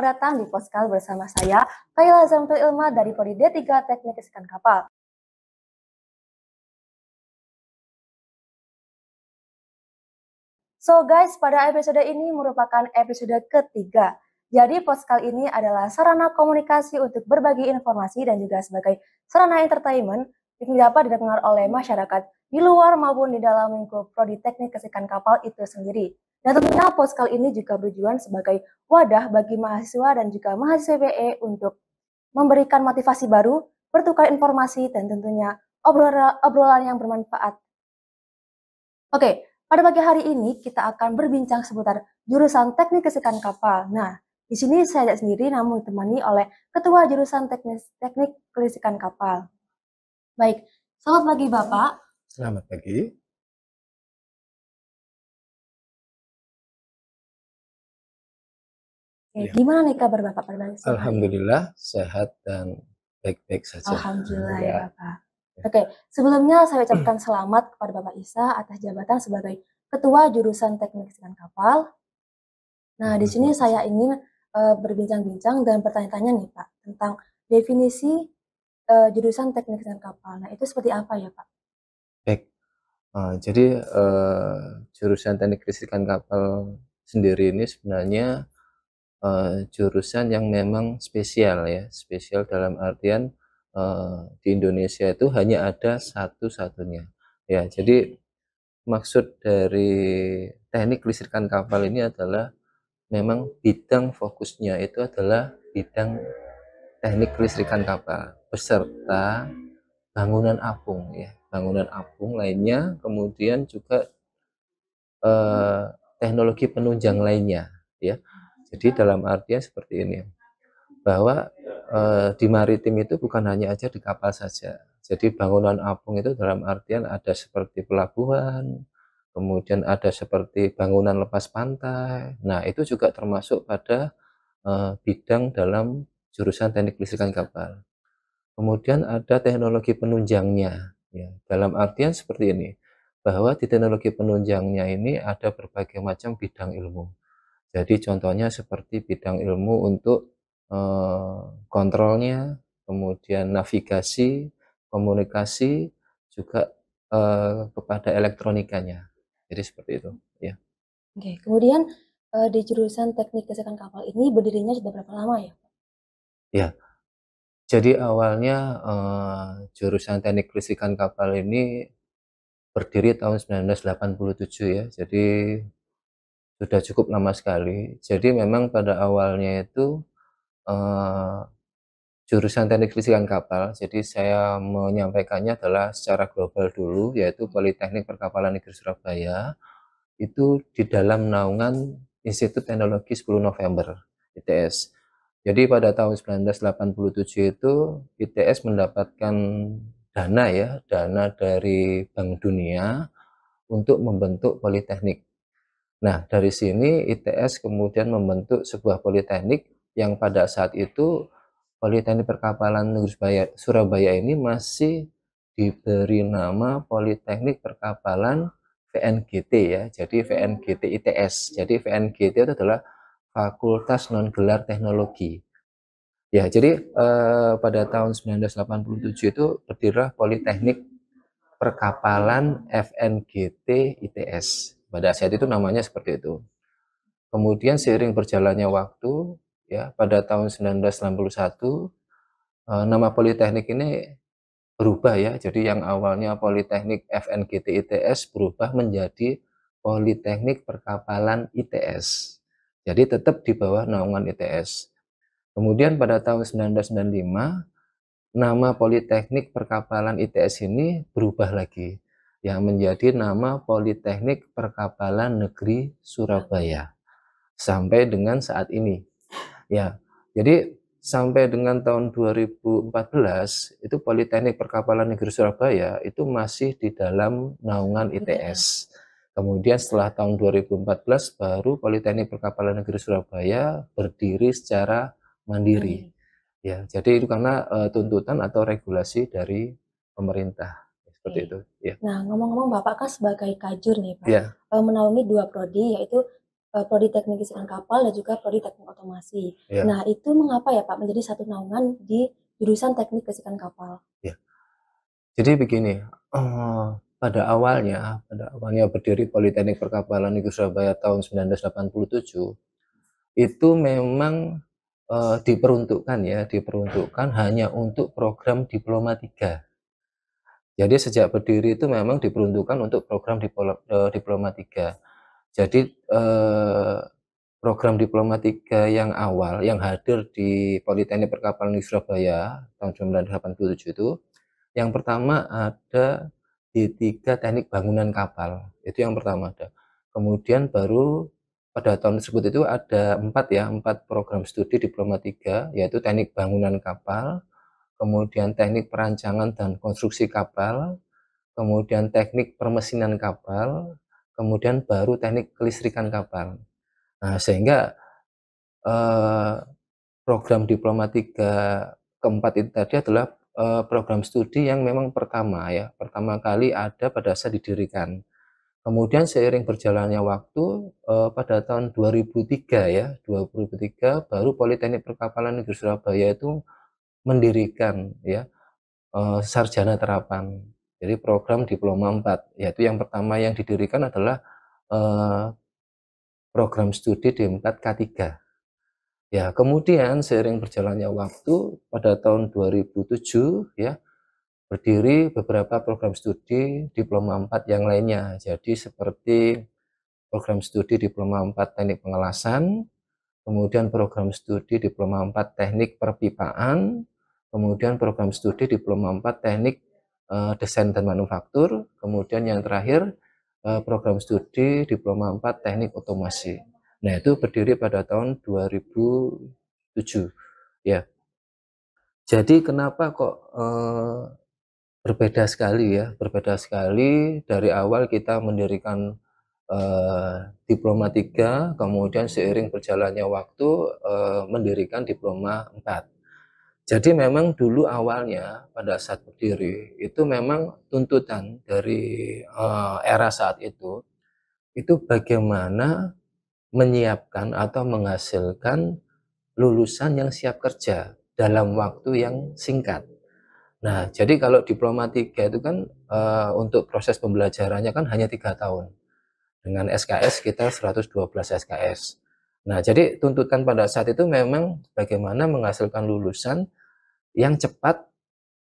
selamat datang di Poskal bersama saya, Kayla Zamtul Ilma dari Prodi D3 Teknik Listrik Kapal. So guys, pada episode ini merupakan episode ketiga. Jadi Poskal ini adalah sarana komunikasi untuk berbagi informasi dan juga sebagai sarana entertainment yang dapat didengar oleh masyarakat di luar maupun di dalam lingkup Prodi Teknik Listrik Kapal itu sendiri. Dan tentunya Poskal ini juga bertujuan sebagai wadah bagi mahasiswa dan juga mahasiswa PE untuk memberikan motivasi baru, bertukar informasi, dan tentunya obrolan yang bermanfaat. Oke, pada pagi hari ini kita akan berbincang seputar jurusan Teknik Kelistrikan Kapal. Nah, di sini saya tidak sendiri namun ditemani oleh Ketua Jurusan Teknik Kelistrikan Kapal. Baik, selamat pagi Bapak. Selamat pagi. Oke, gimana nih kabar Bapak pada pagi? Alhamdulillah sehat dan baik-baik saja. Alhamdulillah ya Bapak. Oke, sebelumnya saya ucapkan selamat kepada Bapak Isa atas jabatan sebagai Ketua Jurusan Teknik Kelistrikan Kapal. Nah, di sini saya ingin berbincang-bincang dan bertanya-tanya nih Pak tentang definisi jurusan Teknik Kelistrikan Kapal. Nah, itu seperti apa ya Pak? Baik, jadi jurusan Teknik Kelistrikan Kapal sendiri ini sebenarnya jurusan yang memang spesial ya, spesial dalam artian di Indonesia itu hanya ada satu-satunya. Ya, jadi maksud dari Teknik Kelistrikan Kapal ini adalah memang bidang fokusnya itu adalah bidang teknik kelistrikan kapal beserta bangunan apung ya, bangunan apung lainnya, kemudian juga teknologi penunjang lainnya ya. Jadi dalam artian seperti ini, bahwa di maritim itu bukan hanya aja di kapal saja. Jadi bangunan apung itu dalam artian ada seperti pelabuhan, kemudian ada seperti bangunan lepas pantai. Nah, itu juga termasuk pada bidang dalam jurusan teknik kelistrikan kapal. Kemudian ada teknologi penunjangnya, ya. Dalam artian seperti ini, bahwa di teknologi penunjangnya ini ada berbagai macam bidang ilmu. Jadi contohnya seperti bidang ilmu untuk kontrolnya, kemudian navigasi, komunikasi, juga kepada elektronikanya. Jadi seperti itu, ya. Oke, kemudian di jurusan Teknik Kelistrikan Kapal ini berdirinya sudah berapa lama ya? Ya, jadi awalnya jurusan Teknik Kelistrikan Kapal ini berdiri tahun 1987 ya, jadi sudah cukup lama sekali. Jadi memang pada awalnya itu jurusan Teknik Kelistrikan Kapal, jadi saya menyampaikannya adalah secara global dulu, yaitu Politeknik Perkapalan Negeri Surabaya, itu di dalam naungan Institut Teknologi 10 November, ITS. Jadi pada tahun 1987 itu ITS mendapatkan dana ya, dana dari Bank Dunia untuk membentuk politeknik. Nah, dari sini ITS kemudian membentuk sebuah politeknik yang pada saat itu Politeknik Perkapalan Negeri Surabaya ini masih diberi nama Politeknik Perkapalan VNGT ya. Jadi VNGT ITS. Jadi VNGT itu adalah Fakultas Non Gelar Teknologi. Ya, jadi pada tahun 1987 itu berdirilah Politeknik Perkapalan FNGT ITS. Pada saat itu namanya seperti itu. Kemudian seiring berjalannya waktu, ya pada tahun 1961 nama Politeknik ini berubah ya. Jadi yang awalnya Politeknik FNGT ITS berubah menjadi Politeknik Perkapalan ITS. Jadi tetap di bawah naungan ITS. Kemudian pada tahun 1995 nama Politeknik Perkapalan ITS ini berubah lagi, yang menjadi nama Politeknik Perkapalan Negeri Surabaya sampai dengan saat ini. Ya, jadi sampai dengan tahun 2014 itu Politeknik Perkapalan Negeri Surabaya itu masih di dalam naungan ITS. Kemudian setelah tahun 2014 baru Politeknik Perkapalan Negeri Surabaya berdiri secara mandiri. Ya, jadi itu karena tuntutan atau regulasi dari pemerintah seperti itu. Ya. Nah, ngomong-ngomong Bapak kan sebagai kajur nih Pak, Ya. menaungi 2 prodi yaitu prodi teknik listrikan kapal dan juga prodi teknik otomasi. Ya, Nah, itu mengapa ya Pak menjadi satu naungan di jurusan teknik listrikan kapal? ya. Jadi begini, pada awalnya berdiri Politeknik Perkapalan Negeri Surabaya tahun 1987, itu memang diperuntukkan hanya untuk program Diploma 3. Jadi sejak berdiri itu memang diperuntukkan untuk program Diploma 3. Jadi program Diploma 3 yang awal yang hadir di Politeknik Perkapalan Negeri Surabaya tahun 1987 itu, yang pertama ada D3 Teknik Bangunan Kapal, itu yang pertama ada. Kemudian baru pada tahun tersebut itu ada 4 program studi Diploma 3, yaitu Teknik Bangunan Kapal, kemudian Teknik Perancangan dan Konstruksi Kapal, kemudian Teknik Permesinan Kapal, kemudian baru Teknik Kelistrikan Kapal. Nah, sehingga program Diploma 3 keempat itu tadi adalah program studi yang memang pertama kali ada pada saat didirikan. Kemudian seiring berjalannya waktu, pada tahun 2003 baru Politeknik Perkapalan Negeri Surabaya itu mendirikan sarjana terapan. Jadi program Diploma 4, yaitu yang pertama yang didirikan adalah program studi D4 K3. Ya, kemudian seiring berjalannya waktu pada tahun 2007 berdiri beberapa program studi Diploma 4 yang lainnya. Jadi seperti program studi Diploma 4 Teknik Pengelasan, kemudian program studi Diploma 4 Teknik Perpipaan, kemudian program studi Diploma 4 Teknik Desain dan Manufaktur, kemudian yang terakhir program studi Diploma 4 Teknik Otomasi. Nah, itu berdiri pada tahun 2007 ya. Jadi kenapa kok berbeda sekali dari awal kita mendirikan Diploma 3, kemudian seiring berjalannya waktu mendirikan Diploma 4. Jadi memang dulu awalnya pada saat berdiri itu memang tuntutan dari era saat itu bagaimana menyiapkan atau menghasilkan lulusan yang siap kerja dalam waktu yang singkat. Nah, jadi kalau Diploma 3 itu kan untuk proses pembelajarannya kan hanya 3 tahun. Dengan SKS kita 112 SKS. Nah, jadi tuntutan pada saat itu memang bagaimana menghasilkan lulusan yang cepat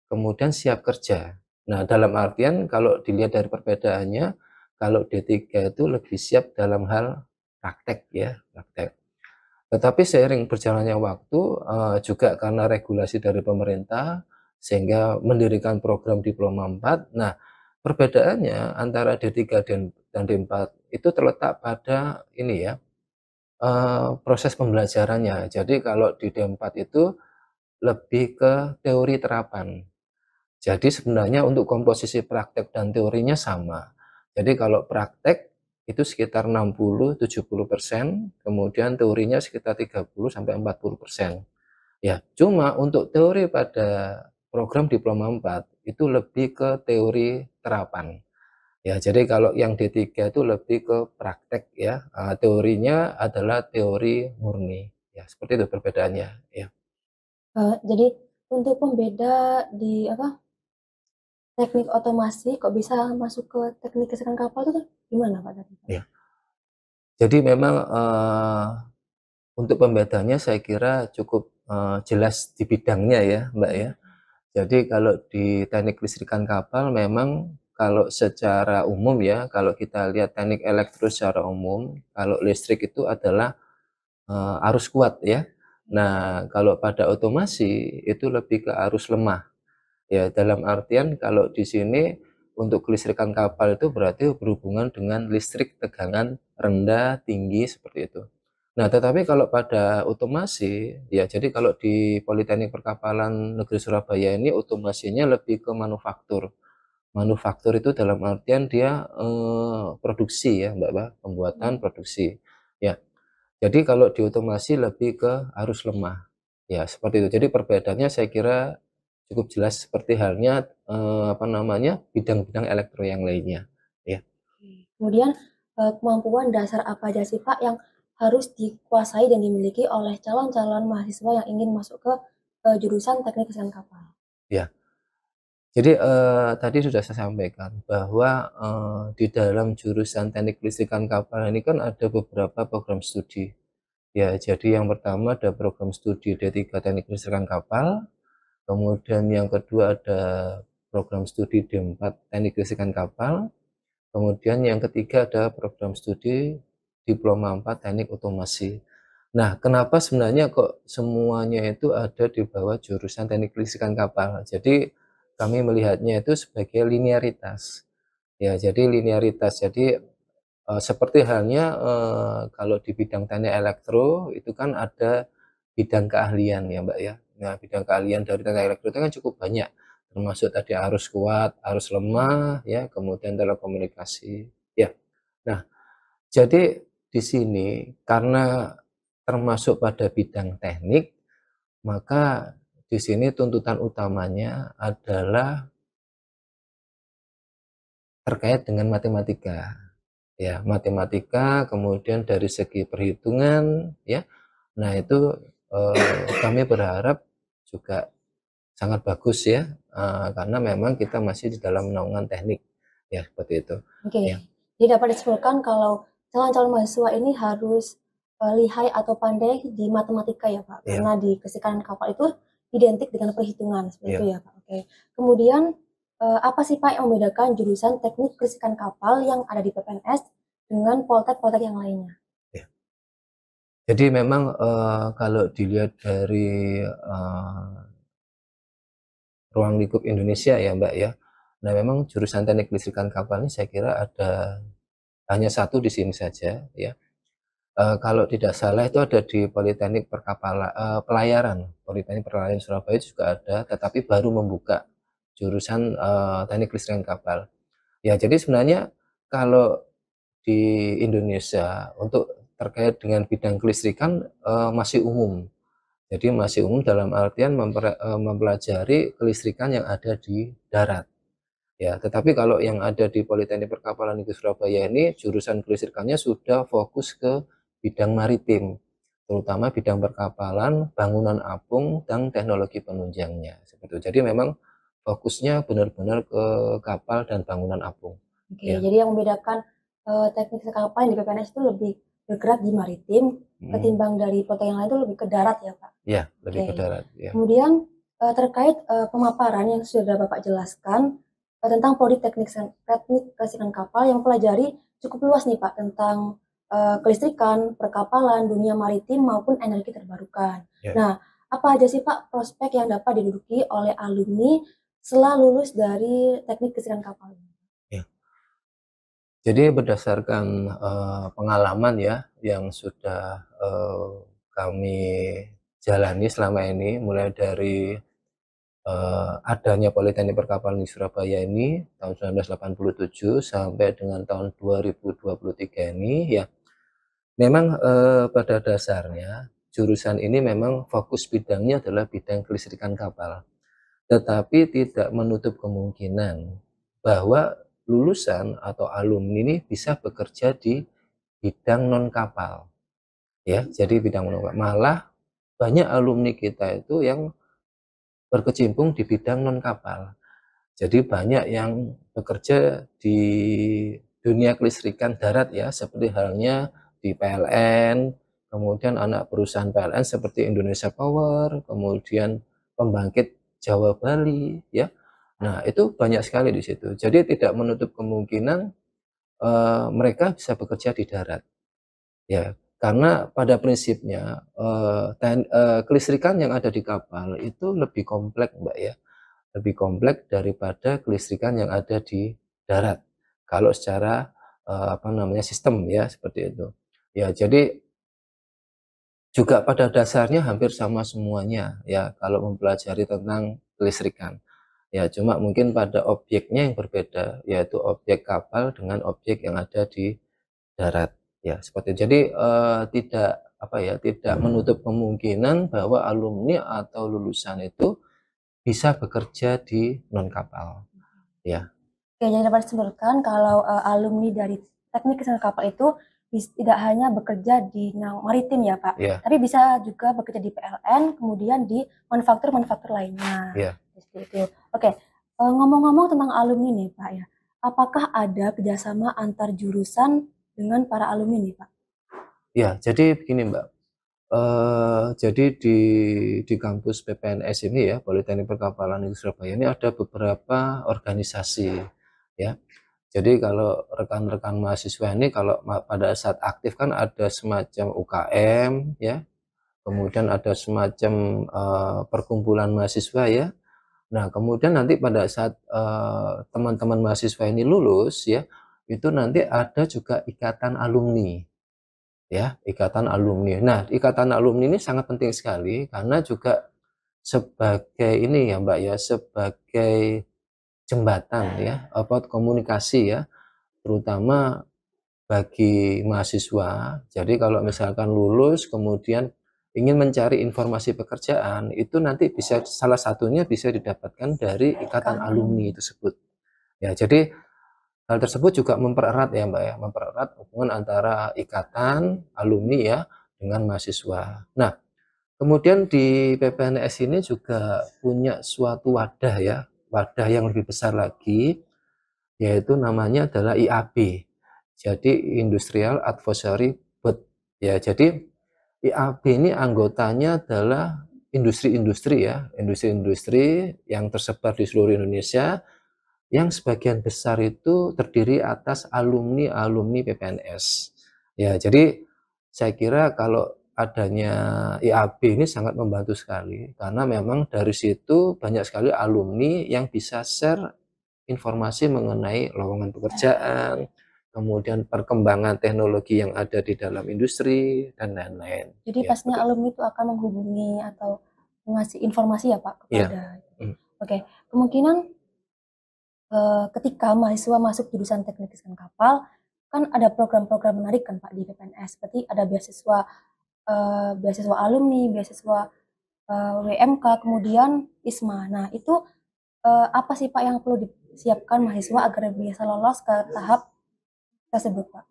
kemudian siap kerja. Nah, dalam artian kalau dilihat dari perbedaannya, kalau D3 itu lebih siap dalam hal praktek. Tetapi seiring berjalannya waktu, juga karena regulasi dari pemerintah, sehingga mendirikan program Diploma 4. Nah, perbedaannya antara D3 dan D4 itu terletak pada ini ya, proses pembelajarannya. Jadi kalau di D4 itu lebih ke teori terapan. Jadi sebenarnya untuk komposisi praktek dan teorinya sama. Jadi kalau praktek itu sekitar 60-70%, kemudian teorinya sekitar 30-40%. Ya, cuma untuk teori pada program Diploma 4 itu lebih ke teori terapan. Ya, jadi kalau yang D3 itu lebih ke praktek ya. Teorinya adalah teori murni. Ya, seperti itu perbedaannya ya. Jadi untuk pembeda di teknik otomasi kok bisa masuk ke teknik listrikan kapal itu gimana Pak tadi? Ya. Jadi memang untuk pembedanya saya kira cukup jelas di bidangnya ya, Mbak ya. Jadi kalau di teknik listrikan kapal memang kalau secara umum ya, kalau kita lihat teknik elektro secara umum, kalau listrik itu adalah arus kuat ya. Nah, kalau pada otomasi itu lebih ke arus lemah. Ya, dalam artian kalau di sini untuk kelistrikan kapal itu berarti berhubungan dengan listrik tegangan rendah, tinggi seperti itu. Nah, tetapi kalau pada otomasi, ya jadi kalau di Politeknik Perkapalan Negeri Surabaya ini otomasinya lebih ke manufaktur. Manufaktur itu dalam artian dia produksi ya, Mbak, pembuatan produksi. Ya, jadi kalau di otomasi lebih ke arus lemah. Ya, seperti itu. Jadi perbedaannya saya kira cukup jelas seperti halnya bidang-bidang elektro yang lainnya. Ya. Kemudian kemampuan dasar apa aja sih Pak yang harus dikuasai dan dimiliki oleh calon-calon mahasiswa yang ingin masuk ke jurusan teknik kelistrikan kapal? Ya, jadi tadi sudah saya sampaikan bahwa di dalam jurusan teknik kelistrikan kapal ini kan ada beberapa program studi. Ya, jadi yang pertama ada program studi D3 Teknik Kelistrikan Kapal, kemudian yang kedua ada program studi D4 Teknik Kelistrikan Kapal, kemudian yang ketiga ada program studi Diploma 4 Teknik Otomasi. Nah, kenapa sebenarnya kok semuanya itu ada di bawah jurusan Teknik Kelistrikan Kapal? Jadi kami melihatnya itu sebagai linearitas. Ya, jadi linearitas. Jadi seperti halnya kalau di bidang teknik elektro itu kan ada bidang keahlian ya Mbak ya. Nah, bidang keahlian dari teknik elektro itu kan cukup banyak, termasuk tadi arus kuat, arus lemah, ya, kemudian telekomunikasi. Ya, nah jadi di sini karena termasuk pada bidang teknik, maka di sini tuntutan utamanya adalah terkait dengan matematika. Ya, matematika, kemudian dari segi perhitungan, ya. Nah, itu kami berharap juga sangat bagus ya, karena memang kita masih di dalam naungan teknik, ya seperti itu. Oke, Ya, jadi dapat disimpulkan kalau calon-calon mahasiswa ini harus lihai atau pandai di matematika ya Pak, ya, karena di kelistrikan kapal itu identik dengan perhitungan seperti itu ya, ya Pak. Oke, kemudian apa sih Pak yang membedakan jurusan teknik kelistrikan kapal yang ada di PPNS dengan poltek-poltek yang lainnya? ya. Jadi memang kalau dilihat dari ruang lingkup Indonesia ya Mbak ya, nah memang jurusan teknik kelistrikan kapal ini saya kira ada hanya satu di sini saja ya. Kalau tidak salah itu ada di Politeknik Pelayaran, Politeknik Pelayaran Surabaya juga ada, tetapi baru membuka jurusan teknik kelistrikan kapal. Ya, jadi sebenarnya kalau di Indonesia untuk terkait dengan bidang kelistrikan masih umum. Jadi masih umum dalam artian mempelajari kelistrikan yang ada di darat. Ya, tetapi kalau yang ada di Politeknik Perkapalan Negeri Surabaya ini jurusan kelistrikannya sudah fokus ke bidang maritim, terutama bidang perkapalan, bangunan apung, dan teknologi penunjangnya. Seperti itu. Jadi memang fokusnya benar-benar ke kapal dan bangunan apung. Oke, Ya, jadi yang membedakan teknik kelistrikan kapal yang di PPNS itu lebih bergerak di maritim ketimbang dari poltek yang lain itu lebih ke darat ya Pak? ya lebih Oke, ke darat. Ya. kemudian terkait pemaparan yang sudah Bapak jelaskan tentang prodi teknik kelistrikan kapal yang pelajari cukup luas nih Pak tentang kelistrikan, perkapalan, dunia maritim maupun energi terbarukan. Ya. Nah, apa aja sih Pak prospek yang dapat diduduki oleh alumni setelah lulus dari teknik kelistrikan kapal? Ya. Jadi berdasarkan pengalaman ya yang sudah kami jalani selama ini, mulai dari adanya Politeknik Perkapalan di Surabaya ini tahun 1987 sampai dengan tahun 2023 ini ya memang pada dasarnya jurusan ini memang fokus bidangnya adalah bidang kelistrikan kapal, tetapi tidak menutup kemungkinan bahwa lulusan atau alumni ini bisa bekerja di bidang non kapal ya, jadi bidang non kapal. Malah banyak alumni kita itu yang berkecimpung di bidang non kapal. Jadi banyak yang bekerja di dunia kelistrikan darat ya, seperti halnya di PLN, kemudian anak perusahaan PLN seperti Indonesia Power, kemudian pembangkit Jawa Bali ya. Nah, itu banyak sekali di situ. Jadi tidak menutup kemungkinan mereka bisa bekerja di darat. Ya, karena pada prinsipnya kelistrikan yang ada di kapal itu lebih kompleks, Mbak ya. Lebih kompleks daripada kelistrikan yang ada di darat. Kalau secara apa namanya sistem ya seperti itu. Ya, jadi juga pada dasarnya hampir sama semuanya ya kalau mempelajari tentang kelistrikan. Ya, cuma mungkin pada objeknya yang berbeda, yaitu objek kapal dengan objek yang ada di darat. Ya, seperti itu. Jadi tidak apa ya, tidak menutup kemungkinan bahwa alumni atau lulusan itu bisa bekerja di non kapal. Ya. Oke, jadi dapat disimpulkan kalau alumni dari teknik kelistrikan kapal itu tidak hanya bekerja di maritim ya Pak, Ya, tapi bisa juga bekerja di PLN, kemudian di manufaktur-manufaktur lainnya. ya. Seperti itu. Oke, ngomong-ngomong tentang alumni nih Pak ya, apakah ada kerjasama antar jurusan dengan para alumni nih Pak? Ya, jadi begini Mbak. Jadi di kampus PPNS ini ya, Politeknik Perkapalan Negeri Surabaya ini ada beberapa organisasi ya. Jadi kalau rekan-rekan mahasiswa ini kalau pada saat aktif kan ada semacam UKM ya, kemudian ada semacam perkumpulan mahasiswa ya. Nah, kemudian nanti pada saat teman-teman mahasiswa ini lulus ya, itu nanti ada juga ikatan alumni ya, ikatan alumni. Nah, ikatan alumni ini sangat penting sekali karena juga sebagai ini ya Mbak ya, sebagai jembatan ya, apa komunikasi ya, terutama bagi mahasiswa. Jadi kalau misalkan lulus kemudian ingin mencari informasi pekerjaan, itu nanti bisa salah satunya bisa didapatkan dari ikatan alumni tersebut. Ya, jadi hal tersebut juga mempererat ya Mbak ya, mempererat hubungan antara ikatan alumni ya dengan mahasiswa. Nah, kemudian di PPNS ini juga punya suatu wadah ya, wadah yang lebih besar lagi, yaitu namanya adalah IAB. Jadi Industrial Advisory Board. Ya, jadi IAB ini anggotanya adalah industri-industri ya, industri-industri yang tersebar di seluruh Indonesia, yang sebagian besar itu terdiri atas alumni-alumni PPNS. Ya, jadi saya kira kalau adanya IAB ini sangat membantu sekali karena memang dari situ banyak sekali alumni yang bisa share informasi mengenai lowongan pekerjaan, kemudian perkembangan teknologi yang ada di dalam industri dan lain-lain. Jadi Ya, pastinya alumni itu akan menghubungi atau mengasih informasi ya Pak ya. kepada. Oke, kemungkinan ketika mahasiswa masuk jurusan teknik listrik kapal, kan ada program-program menarik kan Pak di PPNS, seperti ada beasiswa beasiswa alumni, beasiswa WMK, kemudian ISMA. Nah itu apa sih Pak yang perlu disiapkan mahasiswa agar bisa lolos ke tahap tersebut Pak?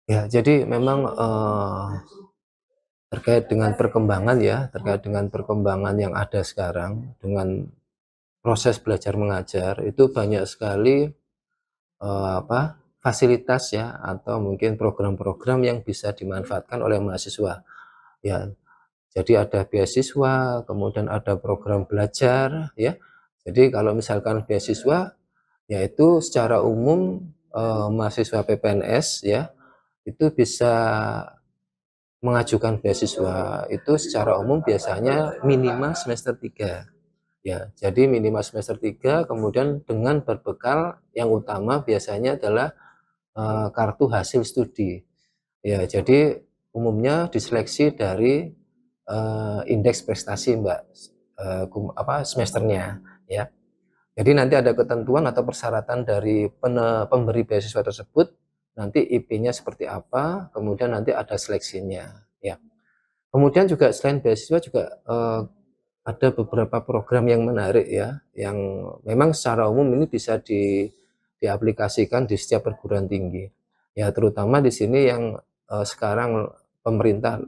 Ya, jadi memang terkait dengan perkembangan ya, terkait dengan perkembangan yang ada sekarang dengan proses belajar mengajar itu banyak sekali fasilitas ya atau mungkin program-program yang bisa dimanfaatkan oleh mahasiswa. Ya, jadi ada beasiswa, kemudian ada program belajar ya. Jadi kalau misalkan beasiswa yaitu secara umum mahasiswa PPNS ya itu bisa mengajukan beasiswa itu secara umum biasanya minimal semester 3. Ya, jadi minimal semester 3 kemudian dengan berbekal yang utama biasanya adalah kartu hasil studi. Ya, jadi umumnya diseleksi dari indeks prestasi Mbak semesternya ya. Jadi nanti ada ketentuan atau persyaratan dari pemberi beasiswa tersebut, nanti IP-nya seperti apa, kemudian nanti ada seleksinya ya. Kemudian juga selain beasiswa juga ada beberapa program yang menarik ya, yang memang secara umum ini bisa diaplikasikan di setiap perguruan tinggi. Ya, terutama di sini yang sekarang pemerintah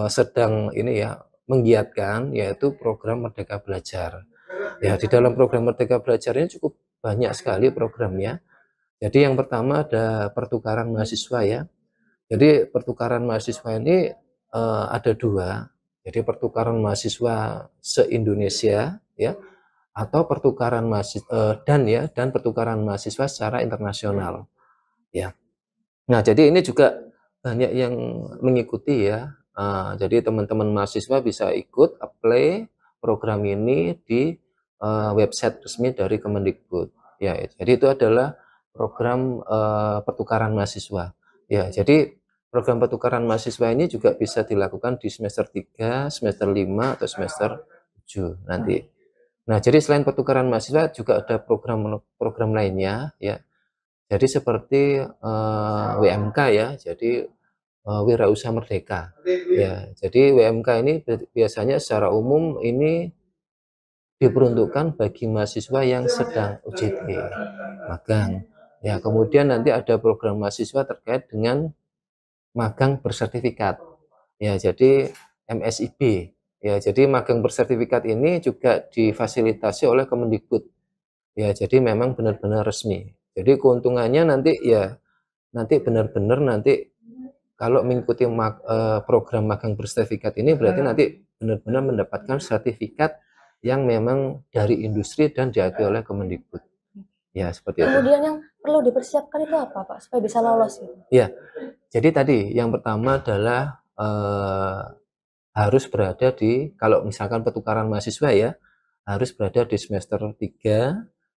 sedang ini ya menggiatkan yaitu program Merdeka Belajar. Ya, di dalam program Merdeka Belajar ini cukup banyak sekali programnya. Jadi yang pertama ada pertukaran mahasiswa ya. Jadi pertukaran mahasiswa ini ada dua. Jadi pertukaran mahasiswa se-Indonesia ya atau pertukaran mahasiswa dan pertukaran mahasiswa secara internasional ya. Nah, jadi ini juga banyak yang mengikuti ya. Jadi teman-teman mahasiswa bisa ikut apply program ini di website resmi dari Kemendikbud. Ya, jadi itu adalah program pertukaran mahasiswa. Ya, jadi program pertukaran mahasiswa ini juga bisa dilakukan di semester 3, semester 5 atau semester 7 nanti. Nah, jadi selain pertukaran mahasiswa juga ada program lainnya ya. Jadi seperti WMK ya, jadi Wirausaha Merdeka. Ya, jadi WMK ini biasanya secara umum ini diperuntukkan bagi mahasiswa yang sedang UJT, magang. Ya, kemudian nanti ada program mahasiswa terkait dengan magang bersertifikat. Ya, jadi MSIB. Ya, jadi magang bersertifikat ini juga difasilitasi oleh Kemendikbud. Ya, jadi memang benar-benar resmi. Jadi keuntungannya nanti ya nanti benar-benar nanti kalau mengikuti program magang bersertifikat ini berarti nanti benar-benar mendapatkan sertifikat yang memang dari industri dan diakui oleh Kemendikbud. Ya, seperti itu. Kemudian yang perlu dipersiapkan itu apa, Pak, supaya bisa lolos gitu? Ya, jadi tadi yang pertama adalah harus berada di, kalau misalkan pertukaran mahasiswa ya, harus berada di semester 3,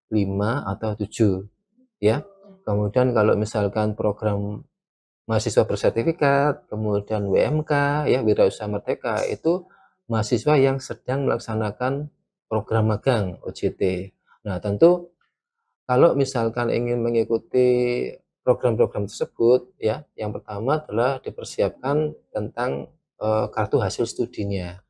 5, atau 7 ya. Kemudian kalau misalkan program mahasiswa bersertifikat, kemudian WMK ya, Wirausaha Merdeka, itu mahasiswa yang sedang melaksanakan program magang OJT. Nah, tentu kalau misalkan ingin mengikuti program-program tersebut ya, yang pertama adalah dipersiapkan tentang kartu hasil studinya.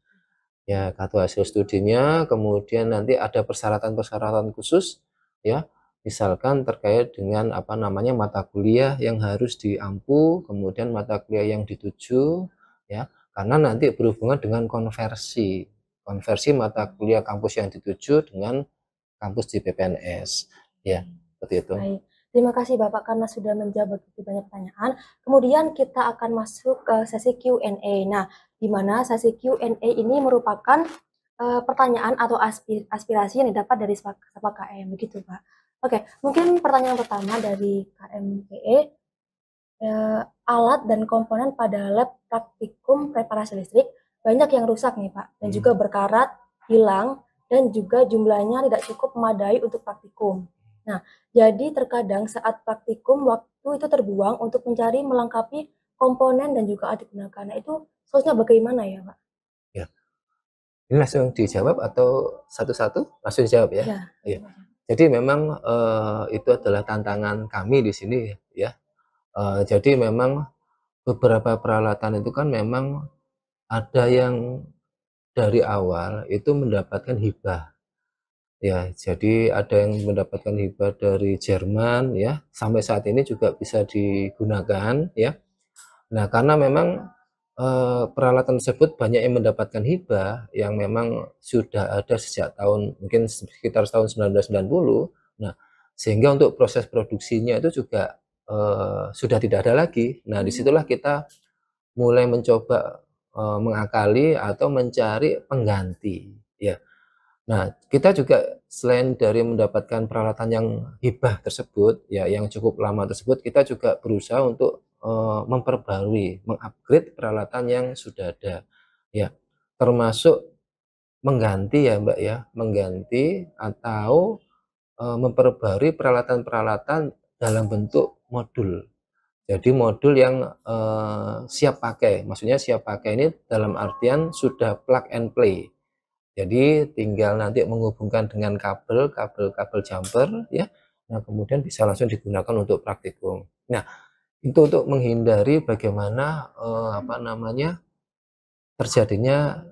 Ya, kartu hasil studinya, kemudian nanti ada persyaratan-persyaratan khusus ya. Misalkan terkait dengan apa namanya mata kuliah yang harus diampu, kemudian mata kuliah yang dituju ya. Karena nanti berhubungan dengan konversi. Konversi mata kuliah kampus yang dituju dengan kampus di PPNS. Ya, seperti itu. Baik. Terima kasih Bapak karena sudah menjawab begitu banyak pertanyaan. Kemudian kita akan masuk ke sesi Q&A. Nah, di mana sesi Q&A ini merupakan pertanyaan atau aspirasi yang didapat dari sapa KM, begitu Pak. Oke, mungkin pertanyaan pertama dari KMPE, alat dan komponen pada lab praktikum preparasi listrik banyak yang rusak nih Pak, dan juga berkarat, hilang, dan juga jumlahnya tidak cukup memadai untuk praktikum. Nah, jadi terkadang saat praktikum waktu itu terbuang untuk mencari melengkapi komponen dan juga alat digunakan. Nah, itu solusinya bagaimana ya Pak? Ya. Ini langsung dijawab atau satu-satu? Langsung dijawab ya. Ya. Iya. Jadi memang itu adalah tantangan kami di sini ya. Jadi memang beberapa peralatan itu kan memang ada yang dari awal itu mendapatkan hibah. Ya, jadi ada yang mendapatkan hibah dari Jerman ya, sampai saat ini juga bisa digunakan ya. Nah, karena memang peralatan tersebut banyak yang mendapatkan hibah yang memang sudah ada sejak tahun mungkin sekitar tahun 1990. Nah, sehingga untuk proses produksinya itu juga sudah tidak ada lagi. Nah, disitulah kita mulai mencoba mengakali atau mencari pengganti ya. Nah, kita juga selain dari mendapatkan peralatan yang hibah tersebut, ya yang cukup lama tersebut, kita juga berusaha untuk memperbarui, mengupgrade peralatan yang sudah ada, ya termasuk mengganti ya Mbak ya, mengganti atau memperbarui peralatan-peralatan dalam bentuk modul. Jadi modul yang siap pakai, maksudnya siap pakai ini dalam artian sudah plug and play. Jadi tinggal nanti menghubungkan dengan kabel jumper ya. Nah, kemudian bisa langsung digunakan untuk praktikum. Nah, itu untuk menghindari bagaimana apa namanya terjadinya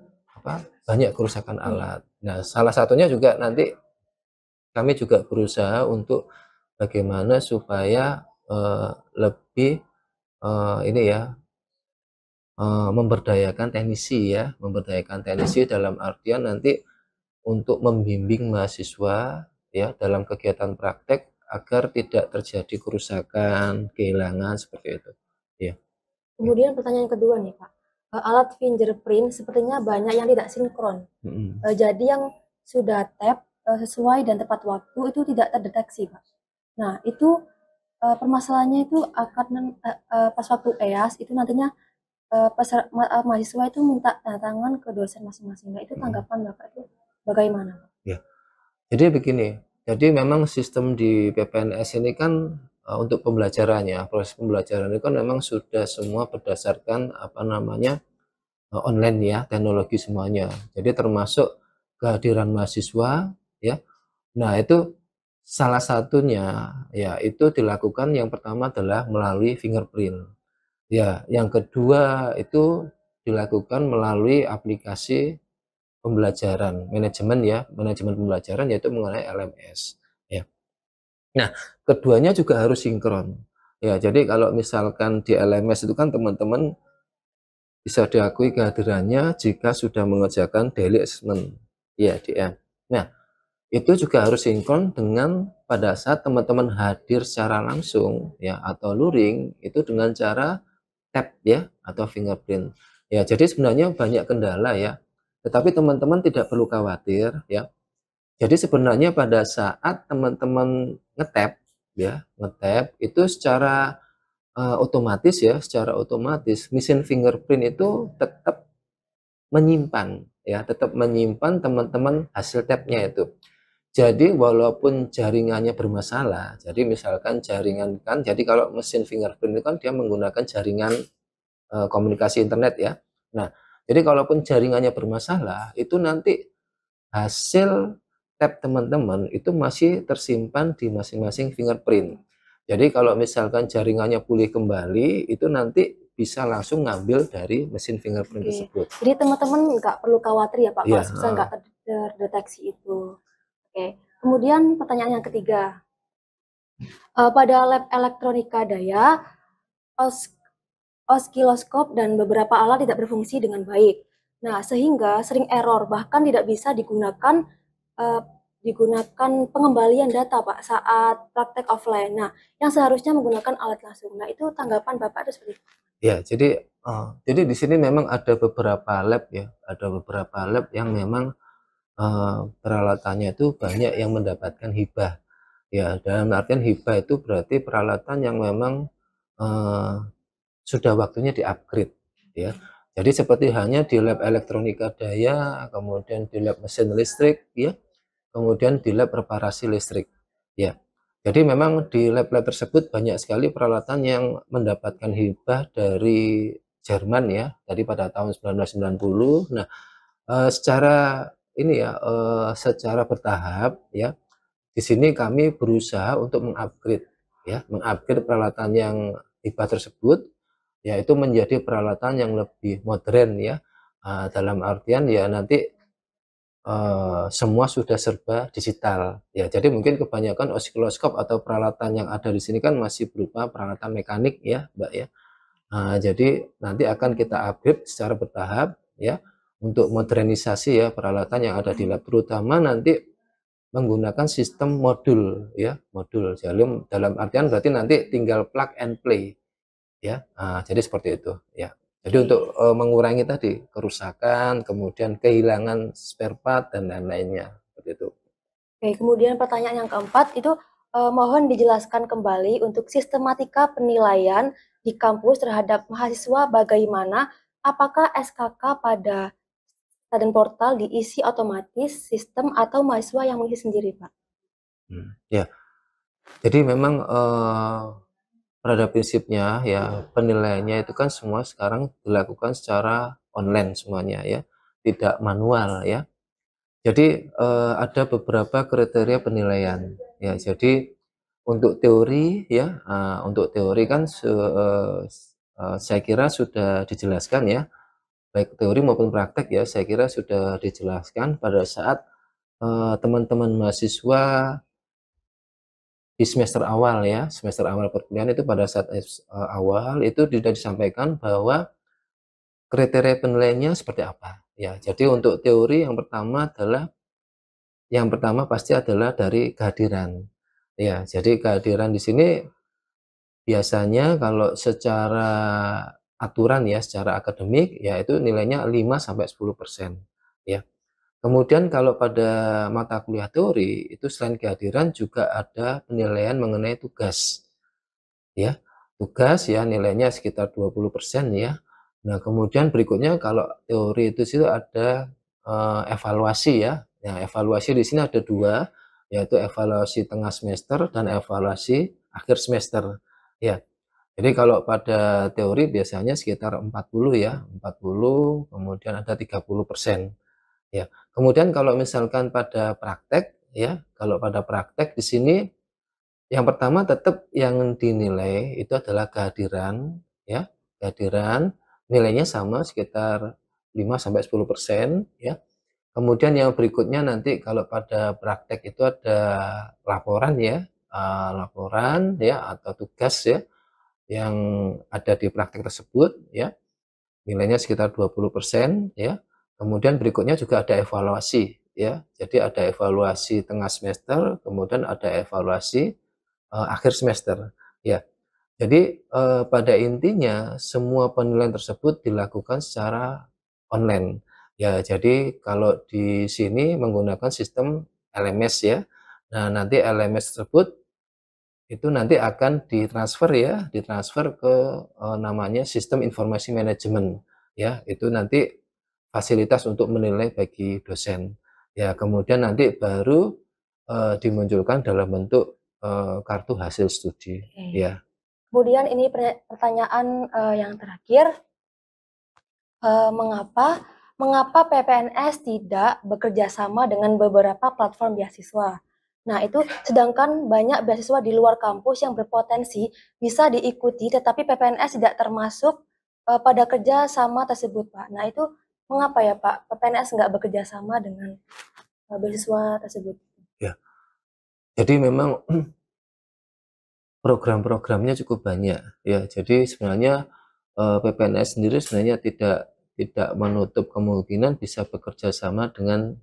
banyak kerusakan alat. Nah, salah satunya juga nanti kami juga berusaha untuk bagaimana supaya lebih ini ya memberdayakan teknisi ya, memberdayakan teknisi dalam artian nanti untuk membimbing mahasiswa ya dalam kegiatan praktek agar tidak terjadi kerusakan, kehilangan seperti itu. Ya. Kemudian pertanyaan kedua nih Pak, alat fingerprint sepertinya banyak yang tidak sinkron. Jadi yang sudah tap sesuai dan tepat waktu itu tidak terdeteksi Pak. Nah itu permasalahannya itu akan pas waktu EAS itu nantinya mahasiswa itu minta tanda tangan ke dosen masing-masing. Nah itu tanggapan Bapak itu bagaimana Pak? Ya. Jadi begini, jadi memang sistem di PPNS ini kan untuk pembelajarannya, proses pembelajaran itu kan memang sudah semua berdasarkan apa namanya online ya, teknologi semuanya. Jadi termasuk kehadiran mahasiswa ya. Nah, itu salah satunya ya itu dilakukan yang pertama adalah melalui fingerprint. Ya, yang kedua itu dilakukan melalui aplikasi pembelajaran, manajemen pembelajaran yaitu mengenai LMS ya. Nah, keduanya juga harus sinkron. Ya, jadi kalau misalkan di LMS itu kan teman-teman bisa diakui kehadirannya jika sudah mengerjakan daily assessment, ya DM. Nah, itu juga harus sinkron dengan pada saat teman-teman hadir secara langsung ya atau luring itu dengan cara tap ya atau fingerprint. Ya, jadi sebenarnya banyak kendala ya. Tetapi teman-teman tidak perlu khawatir ya. Jadi sebenarnya pada saat teman-teman ngetap ya, ngetap itu secara otomatis ya, secara otomatis mesin fingerprint itu tetap menyimpan ya, tetap menyimpan teman-teman hasil tap-nya itu. Jadi walaupun jaringannya bermasalah, jadi misalkan jaringan kan, jadi kalau mesin fingerprint itu kan dia menggunakan jaringan komunikasi internet ya. Nah, jadi kalaupun jaringannya bermasalah, itu nanti hasil tap teman-teman itu masih tersimpan di masing-masing fingerprint. Jadi kalau misalkan jaringannya pulih kembali, itu nanti bisa langsung ngambil dari mesin fingerprint Oke. tersebut. Jadi teman-teman nggak perlu khawatir ya Pak, Iya, kalau misal nggak terdeteksi itu. Oke. Kemudian pertanyaan yang ketiga, pada lab elektronika daya, os oskiloskop dan beberapa alat tidak berfungsi dengan baik. Nah, sehingga sering error, bahkan tidak bisa eee, digunakan pengembalian data, Pak, saat praktek offline. Nah, yang seharusnya menggunakan alat langsung. Nah, itu tanggapan Bapak itu seperti apa? ya. Jadi di sini memang ada beberapa lab ya, ada beberapa lab yang memang peralatannya itu banyak yang mendapatkan hibah. Ya, dalam artian hibah itu berarti peralatan yang memang eh, sudah waktunya di-upgrade ya. Jadi seperti hanya di lab elektronika daya, kemudian di lab mesin listrik ya, kemudian di lab reparasi listrik ya. Jadi memang di lab-lab tersebut banyak sekali peralatan yang mendapatkan hibah dari Jerman ya, tadi pada tahun 1990. Nah, secara ini ya, secara bertahap ya, di sini kami berusaha untuk mengupgrade ya, mengupgrade peralatan yang hibah tersebut, yaitu menjadi peralatan yang lebih modern ya. Dalam artian ya nanti semua sudah serba digital ya. Jadi mungkin kebanyakan osiloskop atau peralatan yang ada di sini kan masih berupa peralatan mekanik ya, Mbak ya. Jadi nanti akan kita upgrade secara bertahap ya untuk modernisasi ya peralatan yang ada di lab, terutama nanti menggunakan sistem modul ya, modul. Jadi dalam artian berarti nanti tinggal plug and play ya. Jadi seperti itu ya. Jadi untuk Oke. mengurangi tadi kerusakan, kemudian kehilangan spare part dan lain-lainnya seperti itu. Oke, kemudian pertanyaan yang keempat itu, mohon dijelaskan kembali untuk sistematika penilaian di kampus terhadap mahasiswa bagaimana, apakah SKK pada Student Portal diisi otomatis sistem atau mahasiswa yang mengisi sendiri, Pak? Ya, jadi memang pada prinsipnya ya penilaiannya itu kan semua sekarang dilakukan secara online semuanya ya, tidak manual ya. Jadi ada beberapa kriteria penilaian ya. Jadi untuk teori ya, untuk teori kan saya kira sudah dijelaskan ya, baik teori maupun praktek ya, saya kira sudah dijelaskan pada saat teman-teman mahasiswa di semester awal ya, semester awal perkuliahan itu pada saat awal itu sudah disampaikan bahwa kriteria penilaiannya seperti apa ya. Jadi untuk teori yang pertama pasti adalah dari kehadiran. Ya, jadi kehadiran di sini biasanya kalau secara aturan ya, secara akademik ya itu nilainya 5 sampai 10% ya. Kemudian kalau pada mata kuliah teori itu selain kehadiran juga ada penilaian mengenai tugas ya. Tugas ya nilainya sekitar 20% ya. Nah, kemudian berikutnya kalau teori itu sih ada evaluasi ya. Nah, evaluasi di sini ada dua, yaitu evaluasi tengah semester dan evaluasi akhir semester. Ya, jadi kalau pada teori biasanya sekitar 40 ya, 40, kemudian ada 30%. Ya. Kemudian kalau misalkan pada praktek ya, kalau pada praktek di sini yang pertama tetap yang dinilai itu adalah kehadiran ya, kehadiran nilainya sama sekitar 5 sampai 10% ya. Kemudian yang berikutnya nanti kalau pada praktek itu ada laporan ya, laporan ya atau tugas ya. yang ada di praktek tersebut ya, nilainya sekitar 20% ya. Kemudian berikutnya juga ada evaluasi ya. Jadi ada evaluasi tengah semester, kemudian ada evaluasi akhir semester ya. Jadi pada intinya semua penilaian tersebut dilakukan secara online. Ya, jadi kalau di sini menggunakan sistem LMS ya. Nah, nanti LMS tersebut itu nanti akan ditransfer ya, ditransfer ke namanya sistem informasi manajemen ya. Itu nanti fasilitas untuk menilai bagi dosen. Ya, kemudian nanti baru dimunculkan dalam bentuk kartu hasil studi ya. Kemudian ini pertanyaan yang terakhir, mengapa PPNS tidak bekerja sama dengan beberapa platform beasiswa? Nah, itu sedangkan banyak beasiswa di luar kampus yang berpotensi bisa diikuti, tetapi PPNS tidak termasuk pada kerja sama tersebut, Pak. Nah, itu mengapa ya, Pak, PPNS nggak bekerja sama dengan beasiswa tersebut? Ya, jadi memang program-programnya cukup banyak ya. Jadi sebenarnya PPNS sendiri sebenarnya tidak menutup kemungkinan bisa bekerja sama dengan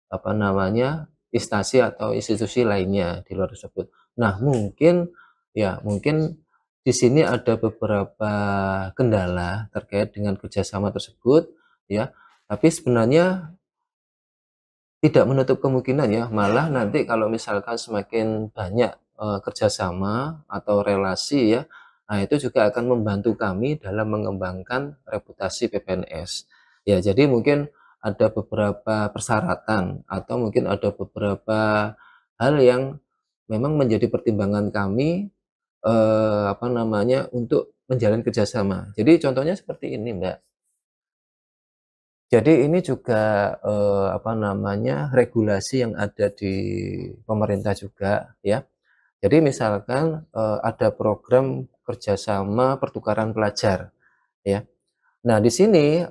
apa namanya instansi atau institusi lainnya di luar tersebut. Nah, mungkin di sini ada beberapa kendala terkait dengan kerjasama tersebut ya. Tapi sebenarnya tidak menutup kemungkinan ya, malah nanti kalau misalkan semakin banyak kerjasama atau relasi ya, nah itu juga akan membantu kami dalam mengembangkan reputasi PPNS. Ya, jadi mungkin ada beberapa persyaratan atau mungkin ada beberapa hal yang memang menjadi pertimbangan kami apa namanya untuk menjalin kerjasama. Jadi contohnya seperti ini, Mbak. Jadi ini juga apa namanya regulasi yang ada di pemerintah juga ya. Jadi misalkan ada program kerjasama pertukaran pelajar ya. Nah di sini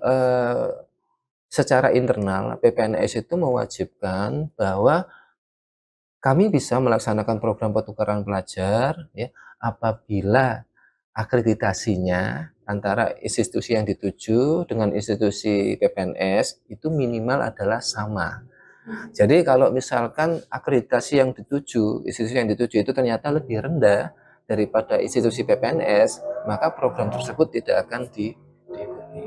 secara internal PPNS itu mewajibkan bahwa kami bisa melaksanakan program pertukaran pelajar ya apabila akreditasinya antara institusi yang dituju dengan institusi PPNS itu minimal adalah sama. Jadi kalau misalkan akreditasi yang dituju, institusi yang dituju itu ternyata lebih rendah daripada institusi PPNS, maka program tersebut tidak akan diikuti.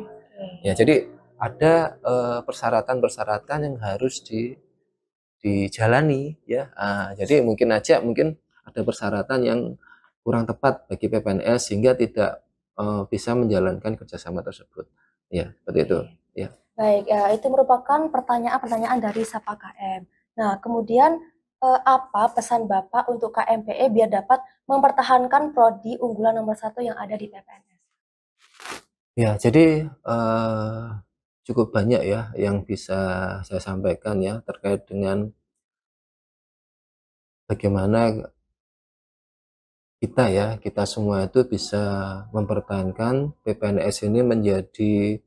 Ya, jadi ada persyaratan-persyaratan yang harus dijalani ya. Jadi mungkin ada persyaratan yang kurang tepat bagi PPNS sehingga tidak bisa menjalankan kerjasama tersebut. Ya, seperti itu. Ya. Baik, itu merupakan pertanyaan-pertanyaan dari Sapa KM. Nah, kemudian apa pesan Bapak untuk KMPE biar dapat mempertahankan prodi unggulan nomor 1 yang ada di PPNS? Ya, jadi cukup banyak ya yang bisa saya sampaikan ya terkait dengan bagaimana kita semua itu bisa mempertahankan PPNS ini menjadi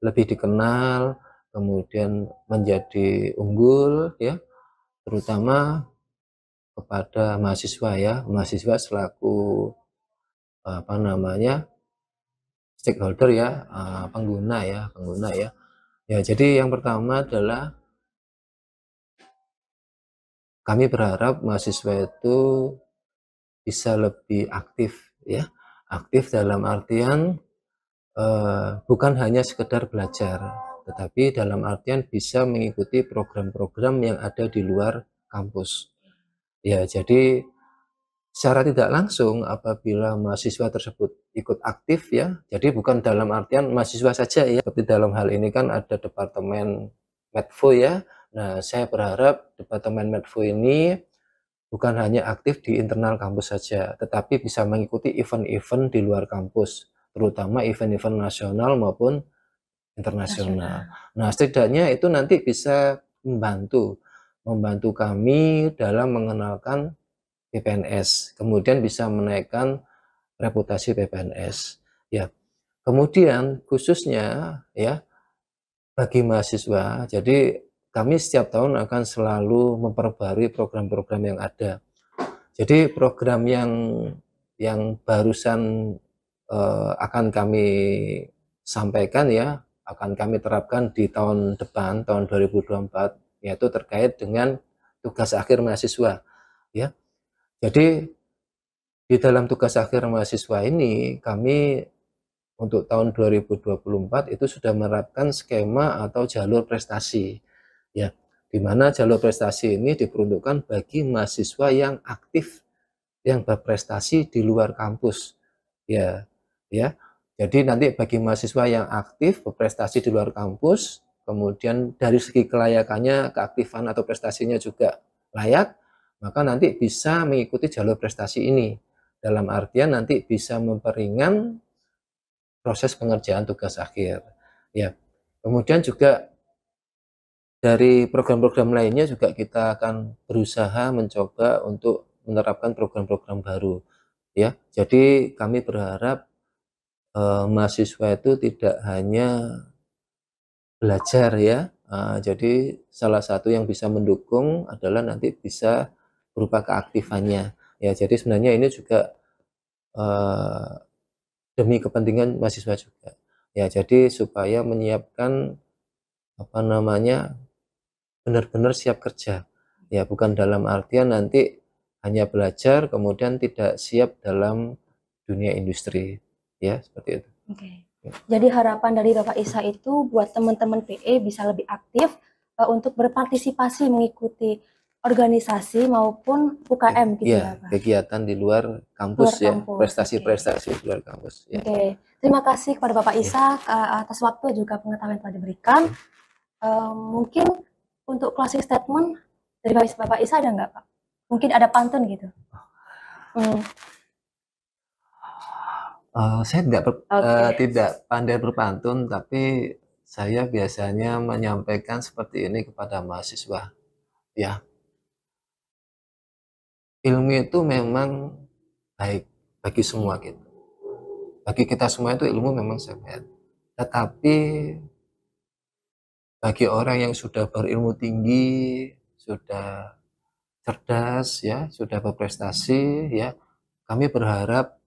lebih dikenal, kemudian menjadi unggul ya, terutama kepada mahasiswa ya, mahasiswa selaku apa namanya stakeholder ya, pengguna ya. Ya, jadi yang pertama adalah kami berharap mahasiswa itu bisa lebih aktif ya, aktif dalam artian bukan hanya sekedar belajar, tetapi dalam artian bisa mengikuti program-program yang ada di luar kampus. Ya, jadi secara tidak langsung apabila mahasiswa tersebut ikut aktif ya, jadi bukan dalam artian mahasiswa saja ya, seperti dalam hal ini kan ada departemen Medfo ya. Nah, saya berharap departemen Medfo ini bukan hanya aktif di internal kampus saja, tetapi bisa mengikuti event-event di luar kampus, terutama event-event nasional maupun internasional. Nah, setidaknya itu nanti bisa membantu kami dalam mengenalkan PPNS, kemudian bisa menaikkan reputasi PPNS. Ya, kemudian khususnya ya bagi mahasiswa, jadi kami setiap tahun akan selalu memperbarui program-program yang ada. Jadi program yang barusan akan kami sampaikan ya, akan kami terapkan di tahun depan, tahun 2024, yaitu terkait dengan tugas akhir mahasiswa ya. Jadi di dalam tugas akhir mahasiswa ini kami untuk tahun 2024 itu sudah menerapkan skema atau jalur prestasi ya, di mana jalur prestasi ini diperuntukkan bagi mahasiswa yang aktif yang berprestasi di luar kampus ya. Jadi nanti bagi mahasiswa yang aktif berprestasi di luar kampus, kemudian dari segi kelayakannya, keaktifan atau prestasinya juga layak, maka nanti bisa mengikuti jalur prestasi ini. Dalam artian nanti bisa memperingan proses pengerjaan tugas akhir ya. Kemudian juga dari program-program lainnya juga kita akan berusaha mencoba untuk menerapkan program-program baru ya. Jadi kami berharap mahasiswa itu tidak hanya belajar ya. Jadi salah satu yang bisa mendukung adalah nanti bisa berupa keaktifannya ya. Jadi sebenarnya ini juga demi kepentingan mahasiswa juga ya, jadi supaya menyiapkan benar-benar siap kerja ya, bukan dalam artian nanti hanya belajar kemudian tidak siap dalam dunia industri ya, seperti itu. Jadi harapan dari Bapak Isa itu buat teman-teman PE bisa lebih aktif untuk berpartisipasi mengikuti organisasi maupun UKM gitu ya, Pak? Kegiatan di luar kampus ya, prestasi-prestasi di luar kampus ya. Terima kasih kepada Bapak Isa atas waktu juga pengetahuan yang telah diberikan. Mungkin untuk closing statement dari Bapak Isa ada nggak, Pak? Mungkin ada pantun gitu. Saya tidak pandai berpantun, tapi saya biasanya menyampaikan seperti ini kepada mahasiswa ya. Ilmu itu memang baik bagi semua kita. Bagi kita semua itu ilmu memang sehat. Tetapi bagi orang yang sudah berilmu tinggi, sudah cerdas ya, sudah berprestasi ya, kami berharap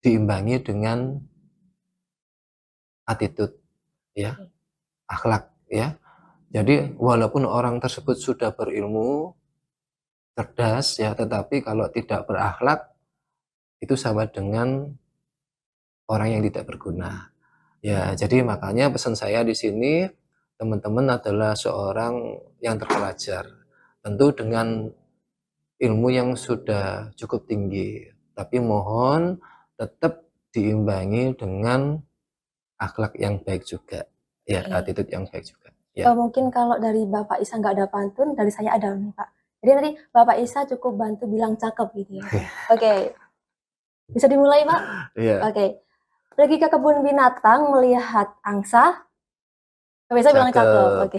diimbangi dengan attitude ya, akhlak ya. Jadi walaupun orang tersebut sudah berilmu, cerdas ya, tetapi kalau tidak berakhlak itu sama dengan orang yang tidak berguna ya. Jadi makanya pesan saya di sini, teman-teman adalah seorang yang terpelajar, tentu dengan ilmu yang sudah cukup tinggi, tapi mohon tetap diimbangi dengan akhlak yang baik juga ya, attitude yang baik juga ya. Mungkin kalau dari Bapak Isa nggak ada pantun, dari saya ada nih, Pak. Jadi nanti Bapak Isa cukup bantu bilang cakep gitu ya. Bisa dimulai, Pak? Pergi ke kebun binatang melihat angsa. Bisa bilang cakep.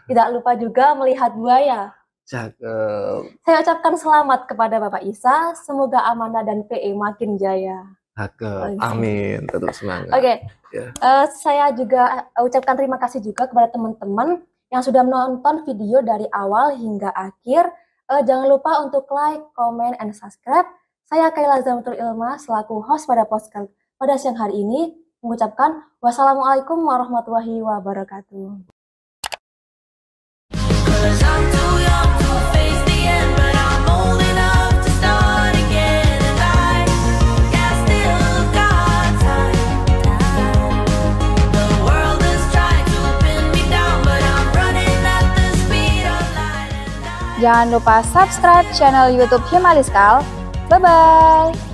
Tidak lupa juga melihat buaya. Cakep. Saya ucapkan selamat kepada Bapak Isa. Semoga Amanah dan PE makin jaya. Cakep. Amin. Tetap semangat. Saya juga ucapkan terima kasih juga kepada teman-teman yang sudah menonton video dari awal hingga akhir. Jangan lupa untuk like, comment, and subscribe. Saya Kaila Zamatul Ilma selaku host pada podcast pada siang hari ini mengucapkan wassalamualaikum warahmatullahi wabarakatuh. Jangan lupa subscribe channel YouTube Himaliskal. Bye-bye!